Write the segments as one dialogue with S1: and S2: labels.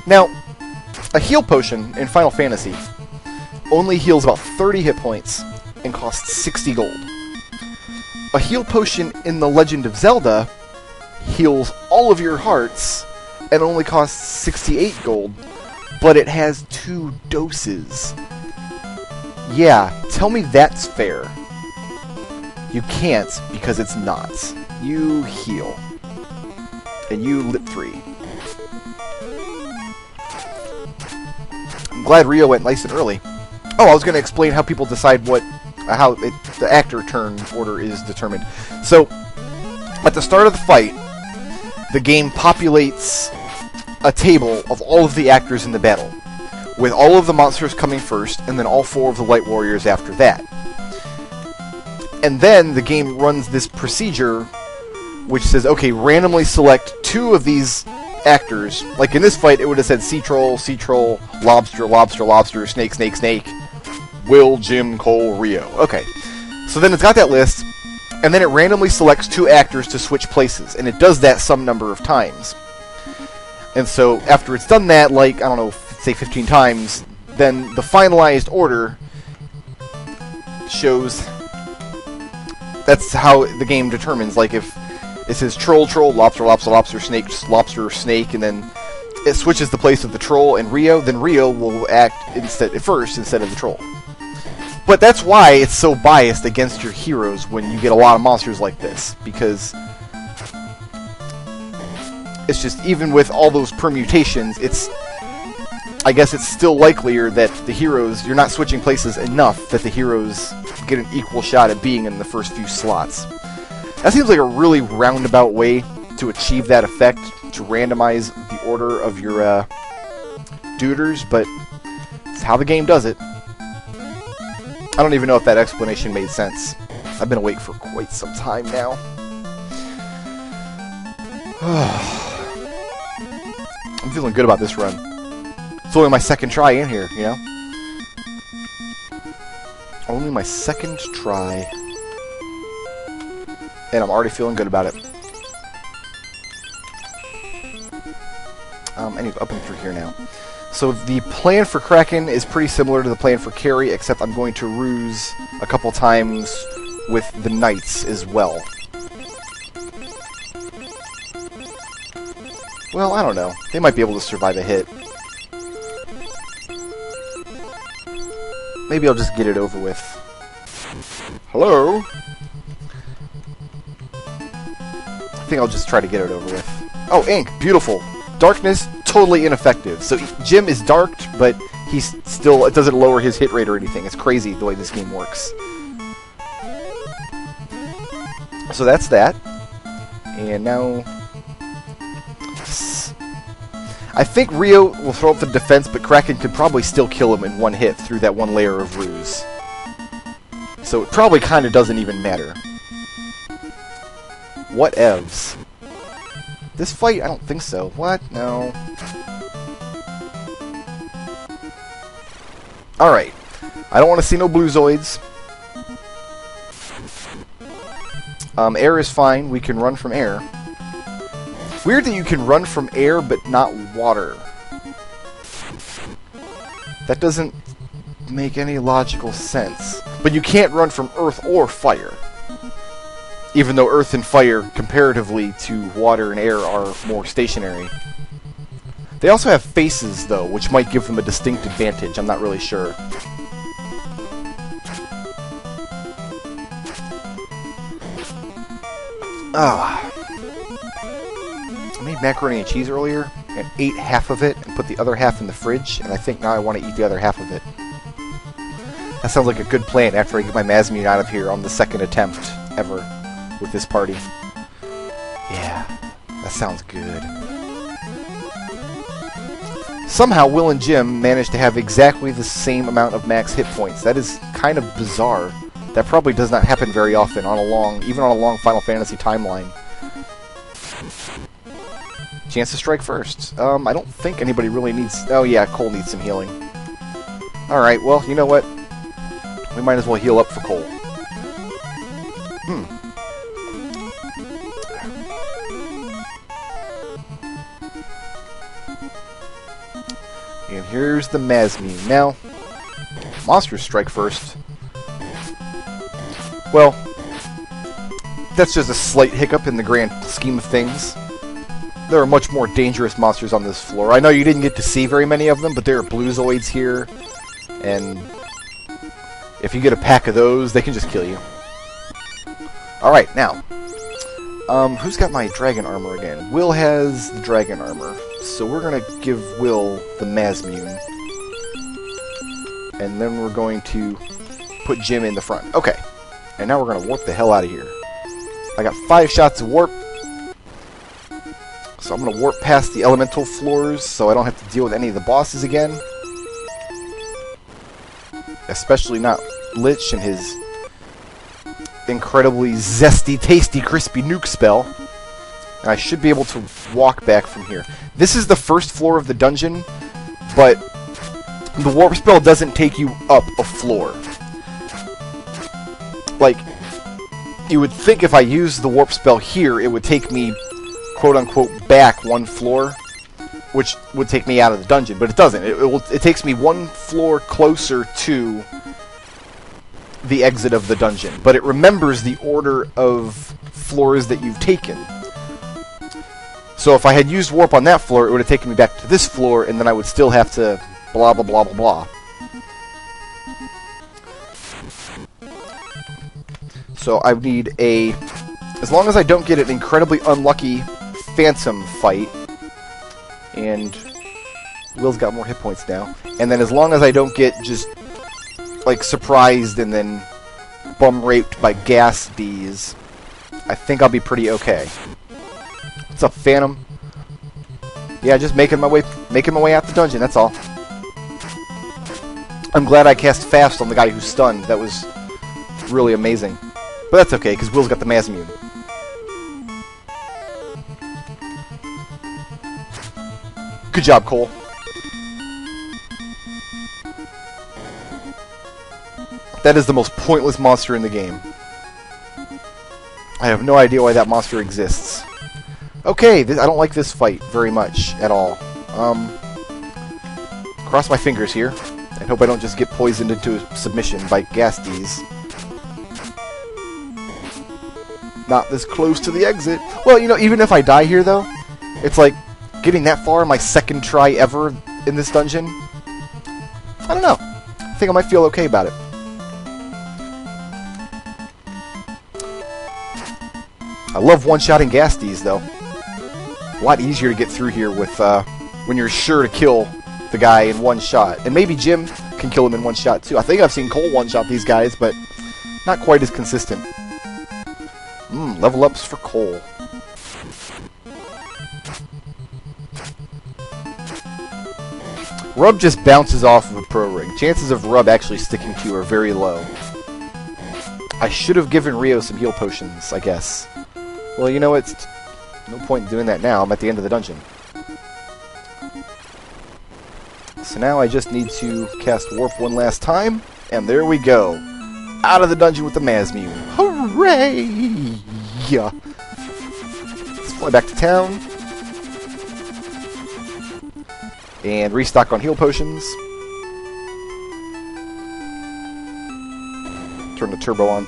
S1: Now, a heal potion in Final Fantasy only heals about 30 hit points and costs 60 gold. A heal potion in The Legend of Zelda heals all of your hearts and only costs 68 gold, but it has 2 doses. Yeah, tell me that's fair. You can't, because it's not. You heal. And you lit 3. I'm glad Rio went nice and early. Oh, I was going to explain how people decide how the actor turn order is determined. So, at the start of the fight, the game populates a table of all of the actors in the battle, with all of the monsters coming first, and then all 4 of the Light Warriors after that. And then the game runs this procedure which says, okay, randomly select 2 of these actors. Like in this fight, it would have said Sea Troll, Lobster, Lobster, Lobster, Snake, Snake, Snake, Will, Jim, Cole, Rio. Okay. So then it's got that list, and then it randomly selects 2 actors to switch places, and it does that some number of times. And so after it's done that, like, I don't know, say 15 times, then the finalized order shows... That's how the game determines, like, if it says Troll, Troll, Lobster, Lobster, Lobster, Snake, Lobster, Snake, and then it switches the place of the Troll and Rio, then Rio will act first instead of the Troll. But that's why it's so biased against your heroes when you get a lot of monsters like this, because it's just, even with all those permutations, I guess it's still likelier that the heroes, you're not switching places enough that the heroes get an equal shot at being in the first few slots. That seems like a really roundabout way to achieve that effect, to randomize the order of your duders, but it's how the game does it. I don't even know if that explanation made sense. I've been awake for quite some time now. I'm feeling good about this run. It's only my second try in here, you know? Only my second try. And I'm already feeling good about it. I need to up and through here now. So the plan for Kraken is pretty similar to the plan for Carry, except I'm going to ruse a couple times with the Knights as well. Well, I don't know. They might be able to survive a hit. Maybe I'll just get it over with. Hello? I think I'll just try to get it over with. Oh, ink! Beautiful! Darkness, totally ineffective. So Jim is darked, but he's still... It doesn't lower his hit rate or anything. It's crazy the way this game works. So that's that. And now... I think Rio will throw up the defense, but Kraken could probably still kill him in one hit through that one layer of ruse. So it probably kind of doesn't even matter. Whatevs. This fight? I don't think so. What? No. Alright. I don't want to see no blue Zoids. Air is fine. We can run from air. Weird that you can run from air, but not water. That doesn't make any logical sense. But you can't run from earth or fire. Even though earth and fire, comparatively to water and air, are more stationary. They also have faces, though, which might give them a distinct advantage. I'm not really sure. I made macaroni and cheese earlier and ate half of it and put the other half in the fridge, and I think now I want to eat the other half of it. That sounds like a good plan after I get my Mazmune out of here on the second attempt ever with this party. Yeah, that sounds good. Somehow Will and Jim managed to have exactly the same amount of max hit points. That is kind of bizarre. That probably does not happen very often on even on a long Final Fantasy timeline. Chance to strike first. I don't think anybody really needs... Oh yeah, Cole needs some healing. Alright, well, you know what? We might as well heal up for Cole. And here's the Mazmune. Now, monsters strike first. Well, that's just a slight hiccup in the grand scheme of things. There are much more dangerous monsters on this floor. I know you didn't get to see very many of them, but there are Bluezoids here. And if you get a pack of those, they can just kill you. Alright, now. Who's got my dragon armor again? Will has the dragon armor. So we're going to give Will the Mazmune. And then we're going to put Jim in the front. Okay. And now we're going to warp the hell out of here. I got 5 shots of warp. So I'm going to warp past the elemental floors so I don't have to deal with any of the bosses again. Especially not Lich and his incredibly zesty, tasty, crispy nuke spell. And I should be able to walk back from here. This is the first floor of the dungeon, but the warp spell doesn't take you up a floor. Like, you would think if I used the warp spell here, it would take me, quote-unquote, back 1 floor, which would take me out of the dungeon, but it doesn't. It takes me 1 floor closer to the exit of the dungeon, but it remembers the order of floors that you've taken. So if I had used warp on that floor, it would have taken me back to this floor, and then I would still have to blah, blah, blah, blah, blah. So I need a... As long as I don't get an incredibly unlucky Phantom fight, and Will's got more hit points now, and then as long as I don't get just, like, surprised and then bum-raped by gas bees, I think I'll be pretty okay. What's up, Phantom? Yeah, just making my way out the dungeon, that's all. I'm glad I cast fast on the guy who's stunned. That was really amazing. But that's okay, because Will's got the Mazmune. Good job, Cole. That is the most pointless monster in the game. I have no idea why that monster exists. Okay, I don't like this fight very much at all. Cross my fingers here, and hope I don't just get poisoned into submission by Gasties. Not this close to the exit. Well, you know, even if I die here, though, it's like getting that far on my 2nd try ever in this dungeon. I don't know. I think I might feel okay about it. I love one-shotting Gasties, though. A lot easier to get through here with when you're sure to kill the guy in 1 shot. And maybe Jim can kill him in 1 shot, too. I think I've seen Cole one-shot these guys, but not quite as consistent. Level ups for Cole. Rub just bounces off of a pro ring. Chances of Rub actually sticking to you are very low. I should have given Rio some heal potions, I guess. Well, you know, it's no point in doing that now. I'm at the end of the dungeon. So now I just need to cast Warp 1 last time, and there we go. Out of the dungeon with the Mazmune. Hooray! Yeah. Let's fly back to town. And restock on heal potions. Turn the turbo on.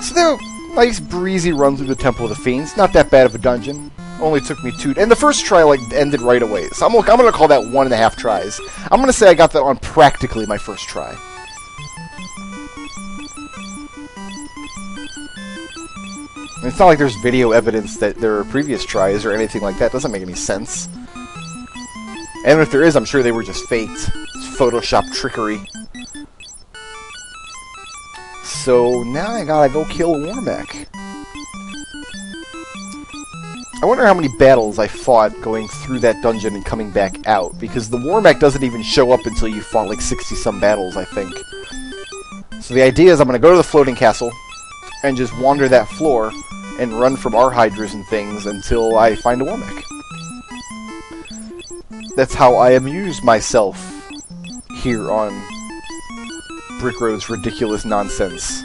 S1: So there, nice breezy run through the Temple of the Fiends. Not that bad of a dungeon. Only took me 2, and the first try like ended right away. So I'm gonna call that 1.5 tries. I'm gonna say I got that on practically my first try. It's not like there's video evidence that there are previous tries or anything like that. It doesn't make any sense. And if there is, I'm sure they were just faked. It's Photoshop trickery. So now I gotta go kill Warmech. I wonder how many battles I fought going through that dungeon and coming back out, because the Warmech doesn't even show up until you fought like 60-some battles, I think. So the idea is I'm gonna go to the floating castle and just wander that floor and run from Arhydras and things until I find a Warmech. That's how I amuse myself here on Brick Road's Ridiculous Nonsense.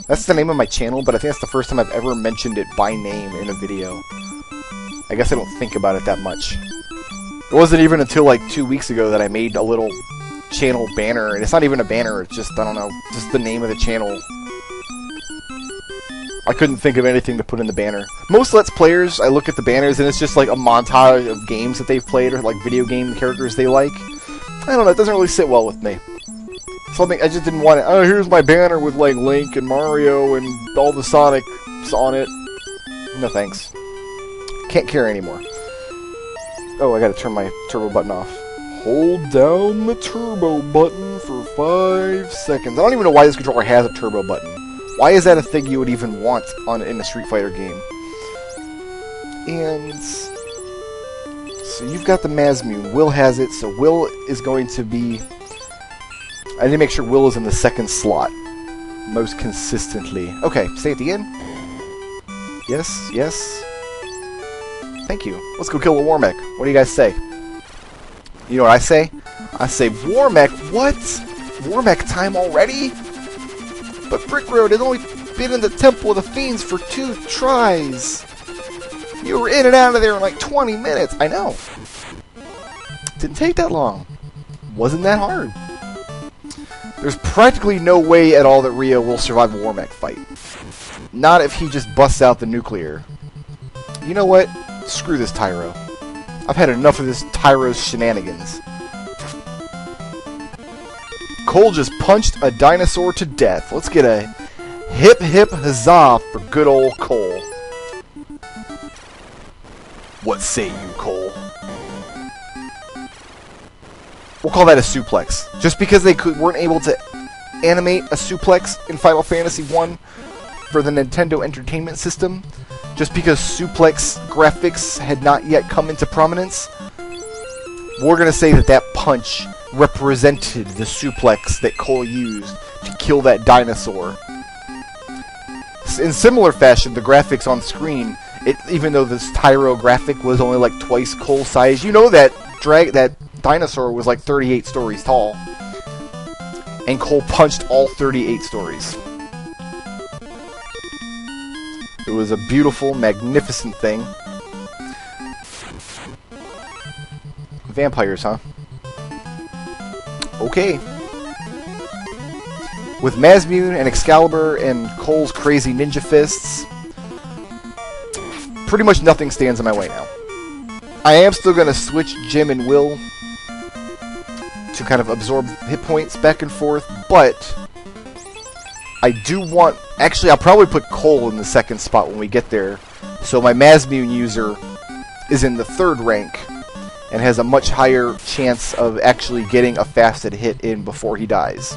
S1: That's the name of my channel, but I think that's the first time I've ever mentioned it by name in a video. I guess I don't think about it that much. It wasn't even until like 2 weeks ago that I made a little channel banner, and it's not even a banner, it's just, I don't know, just the name of the channel. I couldn't think of anything to put in the banner. Most Let's Players, I look at the banners and it's just like a montage of games that they've played or like video game characters they like. I don't know, it doesn't really sit well with me. Something I just didn't want it. Oh, here's my banner with like Link and Mario and all the Sonics on it. No thanks. Can't care anymore. Oh, I gotta turn my turbo button off. Hold down the turbo button for 5 seconds. I don't even know why this controller has a turbo button. Why is that a thing you would even want in a Street Fighter game? And so you've got the Mazmune. Will has it, so Will is going to be... I need to make sure Will is in the second slot most consistently. Okay, stay at the end. Yes, yes. Thank you. Let's go kill a Warmech. What do you guys say? You know what I say? I say, Warmech, what? Warmech time already? But Brick Road had only been in the Temple of the Fiends for 2 tries. You were in and out of there in like 20 minutes. I know. Didn't take that long. Wasn't that hard. There's practically no way at all that Ryo will survive a Warmech fight. Not if he just busts out the nuclear. You know what? Screw this Tyro. I've had enough of this Tyro's shenanigans. Cole just punched a dinosaur to death. Let's get a hip hip huzzah for good old Cole. What say you, Cole? We'll call that a suplex. Just because they weren't able to animate a suplex in Final Fantasy 1 for the Nintendo Entertainment System, just because suplex graphics had not yet come into prominence, we're going to say that that punch represented the suplex that Cole used to kill that dinosaur. In similar fashion, the graphics on screen, even though this Tyro graphic was only like twice Cole's size, you know that that dinosaur was like 38 stories tall. And Cole punched all 38 stories. It was a beautiful, magnificent thing. Vampires, huh? Okay. With Mazmune and Excalibur and Cole's crazy ninja fists, pretty much nothing stands in my way now. I am still going to switch Jim and Will to kind of absorb hit points back and forth, but I do want... Actually, I'll probably put Cole in the second spot when we get there, so my Mazmune user is in the 3rd rank and has a much higher chance of actually getting a fasted hit in before he dies.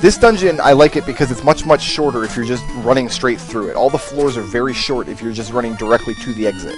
S1: This dungeon, I like it because it's much, much shorter if you're just running straight through it. All the floors are very short if you're just running directly to the exit.